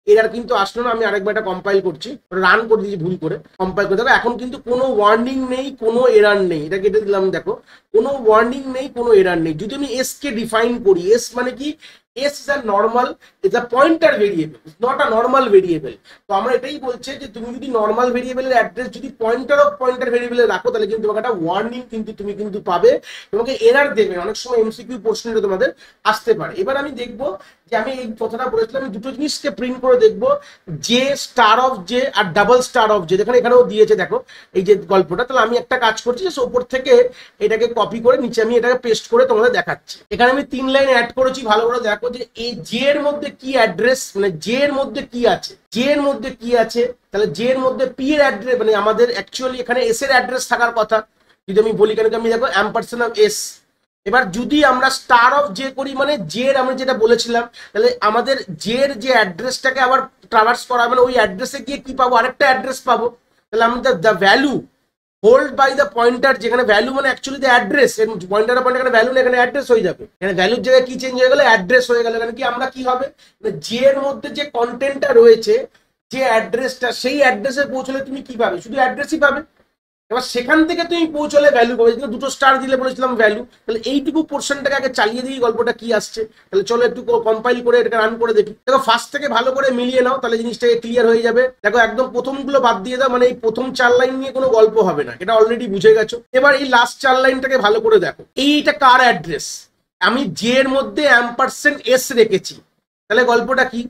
এরার কিন্তু আসলো না। আমি আরেকবার এটা কম্পাইল করছি, রান করে দিয়েছি ভুল করে, কম্পাইল করে দেখো এখন কিন্তু কোনো ওয়ার্নিং নেই, কোনো এরার নেই। এটা কেটে দিলাম, দেখো কোনো ওয়ার্নিং নেই, কোনো এরার নেই। যদি আমি এস কে ডিফাইন করি, এস মানে কি, S is a normal, is a pointer variable, not a normal variable. তো আমরা এটাই বলছে যে তুমি যদি নর্মাল ভেরিয়েবলের অ্যাড্রেস যদি পয়েন্টার অফ পয়েন্টার ভেরিয়েবলে রাখো, তাহলে কিন্তু তোমাকে একটা ওয়ার্নিং কিন্তু তুমি কিন্তু পাবে, তোমাকে এরার দেবে। অনেক সময় এমসিকিউ প্রশ্নটা তোমাদের আসতে পারে। এবার আমি দেখবো যে আমি এই কথাটা বলেছিলাম, আমি দুটো জিনিসকে প্রিন্ট করে দেখবো, জে স্টার অফ জে আর ডাবল স্টার অফ জে, যেখানে এখানেও দিয়েছে দেখো এই যে গল্পটা। তাহলে আমি একটা কাজ করছি যে ওপর থেকে এটাকে কপি করে নিচে আমি এটাকে পেস্ট করে তোমাদের দেখাচ্ছি। এখানে আমি 3 লাইন অ্যাড করেছি, ভালো করে দেখো যে এই জে এর মধ্যে কি অ্যাড্রেস, মানে জে এর মধ্যে কি আছে, জে এর মধ্যে কি আছে। তাহলে জে এর মধ্যে পি এর অ্যাড্রেস, মানে আমাদের অ্যাকচুয়ালি এখানে এস এর অ্যাড্রেস থাকার কথা। যদি আমি বলি কেন, আমি দেখো অ্যাম্পারসেন্ট অফ এস, এবার যদি আমরা স্টার অফ জে করি মানে জে এর আমরা যেটা বলেছিলাম, তাহলে আমাদের জে এর যে অ্যাড্রেসটাকে আবার ট্রাভার্স করা, মানে ওই অ্যাড্রেসে গিয়ে কি পাবো, আরেকটা অ্যাড্রেস পাবো। তাহলে আমাদের the value hold by the pointer, যেখানে ভ্যালু মানে actually the address, pointer pointer এখানে ভ্যালু না, এখানে অ্যাড্রেস হয়ে যাবে। এখানে ভ্যালুর জায়গায় কি চেঞ্জ হয়ে গেল, অ্যাড্রেস হয়ে গেল। এখানে কি আমরা কি হবে, জে এর মধ্যে যে কন্টেন্টটা রয়েছে, যে অ্যাড্রেসটা, সেই অ্যাড্রেসে পৌঁছলে তুমি কি পাবে, শুধু অ্যাড্রেসই পাবে। এবার সেখান থেকে তুমি পৌঁছলে ভ্যালু পাবে, দুটো স্টার দিলে বলেছিলাম ভ্যালু। তাহলে এইটুকু পোর্শনটাকে আগে চালিয়ে দিই, গল্পটা কি আসছে। তাহলে চলো একটু কম্পাইল করে এটাকে রান করে দেখি। দেখো ফার্স্ট থেকে ভালো করে মিলিয়ে নাও, তাহলে জিনিসটাকে ক্লিয়ার হয়ে যাবে। দেখো একদম প্রথমগুলো বাদ দিয়ে দাও, মানে এই প্রথম 4 লাইন নিয়ে কোনো গল্প হবে না, এটা অলরেডি বুঝে গেছো। এবার এই লাস্ট 4 লাইনটাকে ভালো করে দেখো, এইটা কার অ্যাড্রেস, আমি জে এর মধ্যে অ্যাম্পারসেন্ট এস রেখেছি। তাহলে গল্পটা কি,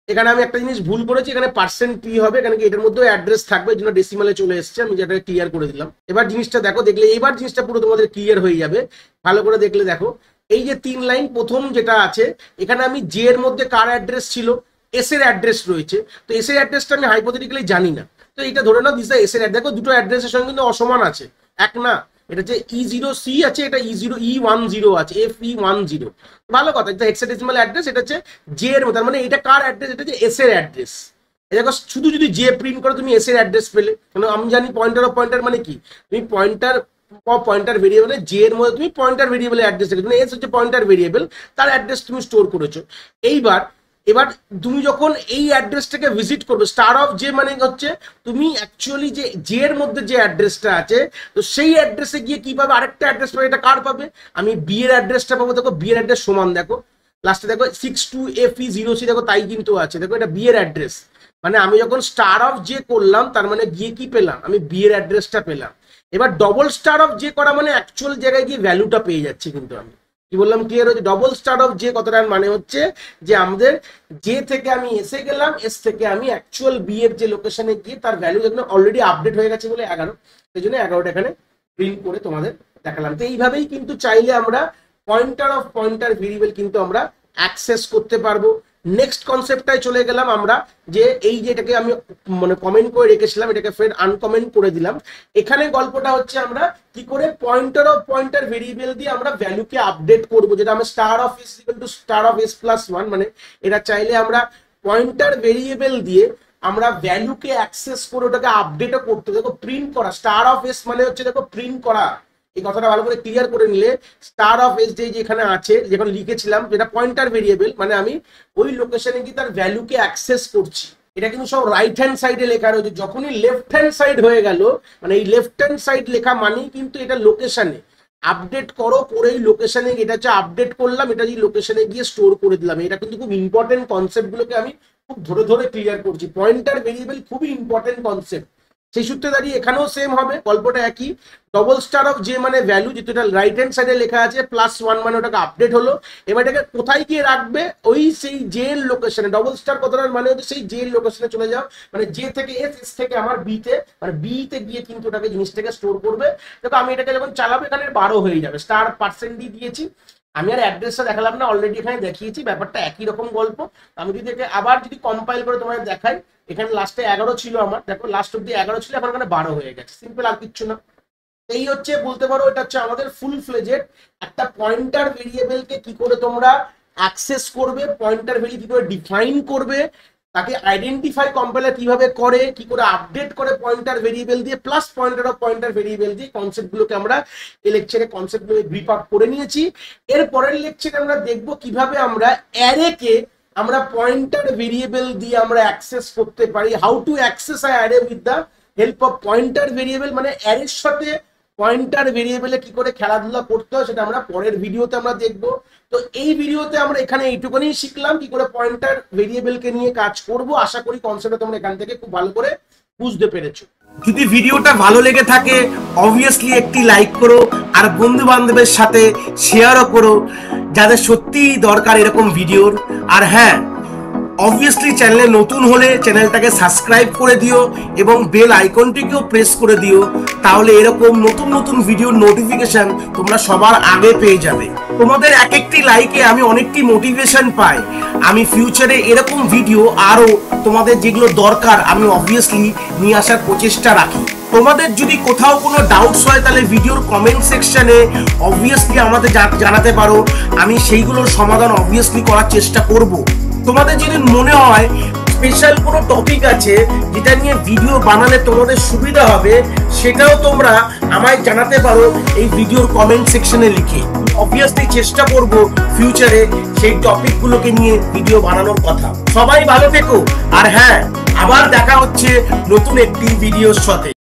এখানে আমি একটা জিনিস ভুল করেছি, এখানে পার্সেন্ট পি হবে, এখানে কি এটার মধ্যে অ্যাড্রেস থাকবে, এই জন্য ডেসিমালে চলে এসেছে, আমি যেটা ক্লিয়ার করে দিলাম। এবার জিনিসটা দেখো, দেখলে এবার জিনিসটা পুরো তোমাদের ক্লিয়ার হয়ে যাবে। ভালো করে দেখলে দেখো এই যে 3 লাইন প্রথম যেটা আছে, এখানে আমি জে এর মধ্যে কার অ্যাড্রেস ছিল, এস এর অ্যাড্রেস রয়েছে। তো এস এর অ্যাড্রেসটা আমি হাইপোথেটিক্যালি জানি না, তো এটা ধরে নাও দিস দ্য এস এর। দেখো দুটো অ্যাড্রেসের সঙ্গে কিন্তু অসমান আছে, এক না। এটা যে E0C আছে, এটা E10 আছে, FE10। ভালো কথা, এটা হেক্সাডেসিমাল অ্যাড্রেস, এটা হচ্ছে জে এর মতো, মানে এটা কার অ্যাড্রেস, এটা হচ্ছে এস এর অ্যাড্রেস। দেখো শুধু যদি জে প্রিন্ট করো তুমি এস এর অ্যাড্রেস পেলে, কারণ আমি জানি পয়েন্টার অফ পয়েন্টার মানে কি, তুমি পয়েন্টার পয়েন্টার ভেরিয়েবলে জে এর মধ্যে তুমি পয়েন্টার ভেরিয়েবলের অ্যাড্রেস রেখেছো, এস হচ্ছে পয়েন্টার ভেরিয়েবল, তার অ্যাড্রেস তুমি স্টোর করেছো। এইবার এবার তুমি যখন এই অ্যাড্রেসটাকে ভিজিট করবে, স্টার অফ জে মানে হচ্ছে তুমি অ্যাকচুয়ালি যে জে এর মধ্যে যে অ্যাড্রেসটা আছে, তো সেই অ্যাড্রেসে গিয়ে কি পাবে, আরেকটা অ্যাড্রেস পাবে। এটা কার পাবে, আমি বি এর অ্যাড্রেসটা পাবো। দেখো বি এর অ্যাড্রেস সমান, দেখো লাস্টে দেখো 62FE0C, দেখো তাই কিন্তু আছে। দেখো এটা বি এর অ্যাড্রেস, মানে আমি যখন স্টার অফ জে করলাম তার মানে গিয়ে কি পেলাম, আমি বি এর অ্যাড্রেসটা পেলাম। এবার ডবল স্টার অফ জে করা মানে অ্যাকচুয়াল জায়গায় গিয়ে ভ্যালুটা পেয়ে যাচ্ছি। কিন্তু আমি কি বললাম, ক্লিয়ার হচ্ছে? ডবল স্টার অফ জে কথাটার মানে হচ্ছে যে আমাদের জে থেকে আমি এসে গেলাম, এস থেকে আমি অ্যাকচুয়াল বি এর যে লোকেশনে গিয়ে তার ভ্যালু যেখানে অলরেডি আপডেট হয়ে গেছে বলে 11, সেই জন্য 11টা এখানে প্রিন্ট করে তোমাদের দেখালাম। তো এইভাবেই কিন্তু চাইলে আমরা পয়েন্টার অফ পয়েন্টার ভেরিয়েবল কিন্তু আমরা অ্যাক্সেস করতে পারবো। নেক্সট কনসেপ্টটাই চলে গেলাম আমরা, যে এই যেটাকে আমি মানে কমেন্ট করে রেখেছিলাম, এটাকে ফের আনকমেন্ট করে দিলাম। এখানে গল্পটা হচ্ছে আমরা কি করে পয়েন্টার অফ পয়েন্টার ভেরিয়েবল দিয়ে আমরা ভ্যালুকে আপডেট করবো, যেটা আমরা star of S equal to star of S plus 1, মানে এটা চাইলে আমরা পয়েন্টার ভেরিয়েবল দিয়ে আমরা ভ্যালুকে অ্যাক্সেস করে ওটাকে আপডেটও করতে। দেখো প্রিন্ট করা, স্টার অফ এস মানে হচ্ছে দেখো প্রিন্ট করা। এই কথাটা ভালো করে ক্লিয়ার করে নিলে, স্টার অফ এস যে এখানে আছে, যখন লিখেছিলাম যেটা পয়েন্টার ভেরিয়েবল, মানে আমি ওই লোকেশনে গিয়ে তার ভ্যালুকে অ্যাক্সেস করছি। এটা কিন্তু সব রাইট হ্যান্ড সাইডে লেখা রয়েছে। যখনই লেফট হ্যান্ড সাইড হয়ে গেল, মানে এই লেফট হ্যান্ড সাইড লেখা মানেই কিন্তু এটা লোকেশনে আপডেট করো, করেই লোকেশনে এটা হচ্ছে আপডেট করলাম, এটা যে লোকেশনে গিয়ে স্টোর করে দিলাম। এটা কিন্তু খুব ইম্পর্টেন্ট কনসেপ্টগুলোকে আমি খুব ধরে ধরে ক্লিয়ার করছি। পয়েন্টার ভেরিয়েবল খুবই ইম্পর্টেন্ট কনসেপ্ট। সেই সূত্রে দাঁড়িয়ে এখানেও সেম হবে, গল্পটা একই। ডবল স্টার অফ জে মানে ভ্যালু, যেহেতু এটা রাইট হ্যান্ড সাইডে লেখা আছে, প্লাস 1 মানে ওটাকে আপডেট হলো। এবার এটাকে কোথায় গিয়ে রাখবে, ওই সেই জে এর লোকেশনে। ডবল স্টার কথাটার মানে হচ্ছে সেই জে এর লোকেশনে চলে যাও, মানে জে থেকে এস, এস থেকে আমার বিতে, মানে বিতে গিয়ে কিন্তু ওটাকে জিনিসটাকে স্টোর করবে। দেখো আমি এটাকে যখন চালাবো এখানে 12 হয়ে যাবে, স্টার পার্সেন্ট দিয়ে দিয়েছি। আমি আর অ্যাড্রেসটা দেখালাম না, অলরেডি এখানে দেখিয়েছি, ব্যাপারটা একই রকম গল্প। আমি যদি আবার যদি কম্পাইল করে তোমাদের দেখাই, এখানে লাস্টে 11 ছিল আমার, দেখো লাস্ট অব্দি 11 ছিল, এখন এখানে 12 হয়ে গেছে। সিম্পল, আর কিচ্ছু না। এই হচ্ছে বলতে পারো এটা হচ্ছে আমাদের ফুল ফ্লেজেড একটা পয়েন্টার ভেরিয়েবলকে কি করে তোমরা অ্যাক্সেস করবে, পয়েন্টার ভ্যালু কি করে ডিফাইন করবে, তাকে আইডেন্টিফাই কম্পাইলার কিভাবে করে, কি করে আপডেট করে পয়েন্টার ভেরিয়েবল দিয়ে, plus pointer of pointer variable দিয়ে কনসেপ্টগুলোকে আমরা এই লেকচারে কনসেপ্টগুলো গ্রিপ আপ করে নিয়েছি। এর পরের লেকচারে আমরা দেখব কিভাবে আমরা অ্যারেকে আমরা পয়েন্টার ভেরিয়েবল দিয়ে আমরা অ্যাক্সেস করতে পারি। How to access a array with the help of pointer variable, মানে অ্যারের সাথে পয়েন্টার ভেরিয়েবলে কি করে খেলাধুলা করতে হয় সেটা আমরা পরের ভিডিওতে আমরা দেখব। তো এই ভিডিওতে আমরা এখানে এইটুকুনি শিখলাম কি করে পয়েন্টার ভেরিয়েবলকে নিয়ে কাজ করব। আশা করি কনসেপ্টটা তোমরা এখান থেকে খুব ভালো করে বুঝতে পেরেছো। যদি ভিডিওটা ভালো লেগে থাকে অবভিয়াসলি একটি লাইক করো, আর বন্ধু বান্ধবের সাথে শেয়ারও করো যাদের সত্যিই দরকার এরকম ভিডিওর। আর হ্যাঁ, অবভিয়াসলি চ্যানেলে নতুন হলে চ্যানেলটাকে সাবস্ক্রাইব করে দিও এবং বেল আইকনটিকেও প্রেস করে দিও, তাহলে এরকম নতুন নতুন ভিডিওর নোটিফিকেশন তোমরা সবার আগে পেয়ে যাবে। তোমাদের এক একটি লাইকে আমি অনেকটি মোটিভেশন পাই, আমি ফিউচারে এরকম ভিডিও আরো তোমাদের যেগুলো দরকার আমি অবভিয়াসলি নিয়ে আসার প্রচেষ্টা রাখি। তোমাদের যদি কোথাও কোনো ডাউটস হয় তাহলে ভিডিওর কমেন্ট সেকশনে অবভিয়াসলি আমাদের জানাতে পারো, আমি সেইগুলোর সমাধান অবভিয়াসলি করার চেষ্টা করব। তোমাদের যদি মনে হয় স্পেশাল কোনো টপিক আছে যেটা নিয়ে ভিডিও বানালে তোমাদের সুবিধা হবে, সেটাও তোমরা আমায় জানাতে পারো এই ভিডিওর কমেন্ট সেকশনে লিখে। অবভিয়াসলি চেষ্টা করব ফিউচারে সেই টপিকগুলোকে নিয়ে ভিডিও বানানোর কথা। সবাই ভালো থেকো, আর হ্যাঁ, আবার দেখা হচ্ছে নতুন একটি ভিডিওর সাথে।